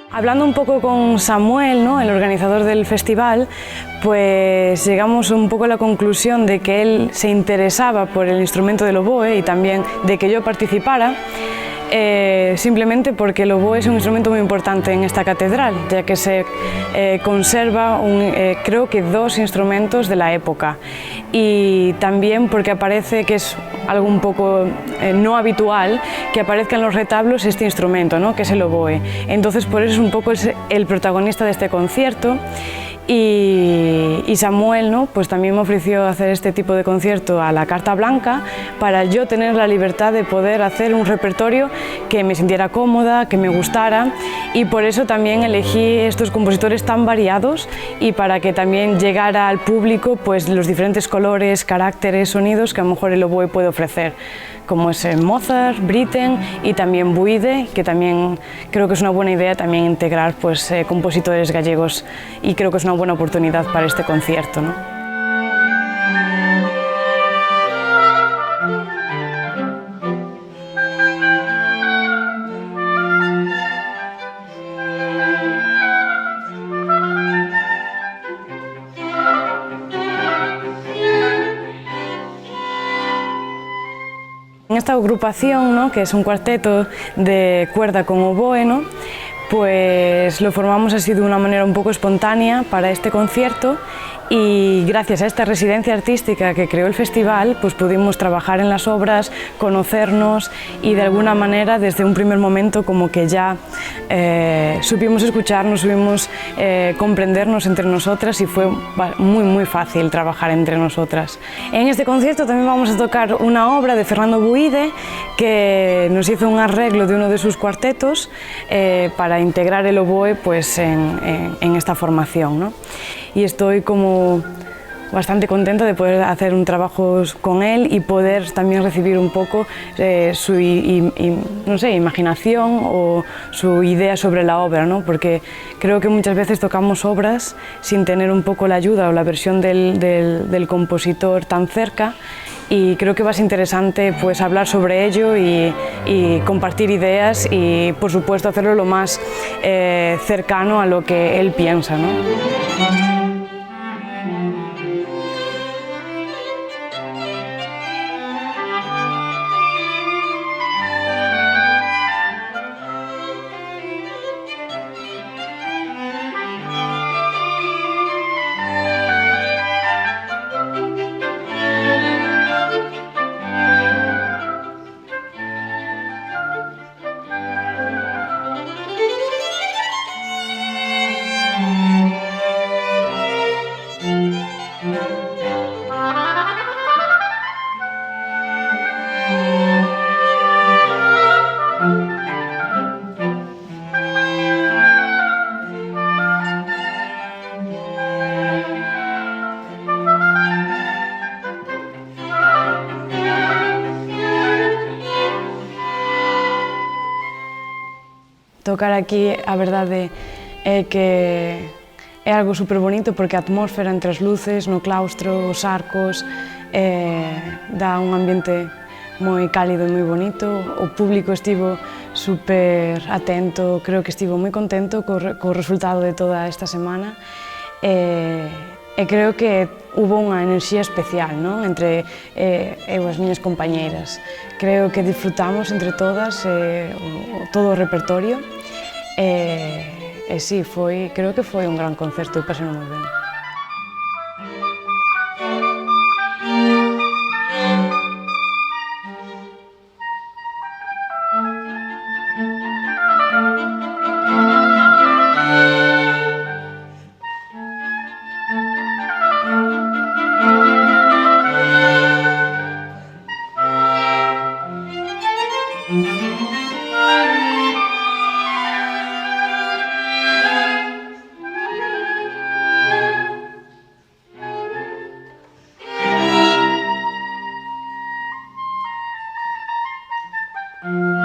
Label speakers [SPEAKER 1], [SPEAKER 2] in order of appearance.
[SPEAKER 1] Hablando un poco con Samuel, ¿no?, el organizador del festival, pues llegamos un poco a la conclusión de que él se interesaba por el instrumento del oboe y también de que yo participara, simplemente porque el oboe es un instrumento muy importante en esta catedral, ya que se conserva creo que 2 instrumentos de la época, y también porque aparece, que es algo un poco no habitual, que aparezca en los retablos este instrumento, ¿no?, que es el oboe. Entonces por eso es un poco el protagonista de este concierto. Y Samuel, ¿no?, pues también me ofreció hacer este tipo de concierto a la carta blanca para yo tener la libertad de poder hacer un repertorio que me sintiera cómoda, que me gustara, y por eso también elegí estos compositores tan variados y para que también llegara al público pues los diferentes colores, caracteres, sonidos que a lo mejor el oboe puede ofrecer, como es Mozart, Britten y también Buide, que también creo que es una buena idea también integrar pues compositores gallegos, y creo que es una buena oportunidad para este concierto, ¿no? En esta agrupación, ¿no?, que es un cuarteto de cuerda con oboe, ¿no?, pues lo formamos así de una manera un poco espontánea para este concierto, y gracias a esta residencia artística que creó el festival pues pudimos trabajar en las obras, conocernos y de alguna manera desde un primer momento como que ya supimos escucharnos, supimos comprendernos entre nosotras, y fue muy fácil trabajar entre nosotras. En este concierto también vamos a tocar una obra de Fernando Buide, que nos hizo un arreglo de uno de sus cuartetos para integrar el oboe pues en esta formación, ¿no? Y estoy como bastante contenta de poder hacer un trabajo con él y poder también recibir un poco su no sé, imaginación o su idea sobre la obra, ¿no? Porque creo que muchas veces tocamos obras sin tener un poco la ayuda o la versión del compositor tan cerca, y creo que va a ser interesante pues hablar sobre ello y compartir ideas y por supuesto hacerlo lo más cercano a lo que él piensa, ¿no? Tocar aquí, a verdade, é que é algo super bonito porque a atmósfera entre as luces no claustro, os arcos, dá un ambiente moi cálido e moi bonito. O público estivo super atento, creo que estivo moi contento co resultado de toda esta semana, e creo que hubo unha enerxía especial, non?, entre eu e as miñas compañeiras. Creo que disfrutamos entre todas todo o repertorio, e sí, creo que foi un gran concerto e pasei moi ben.
[SPEAKER 2] Música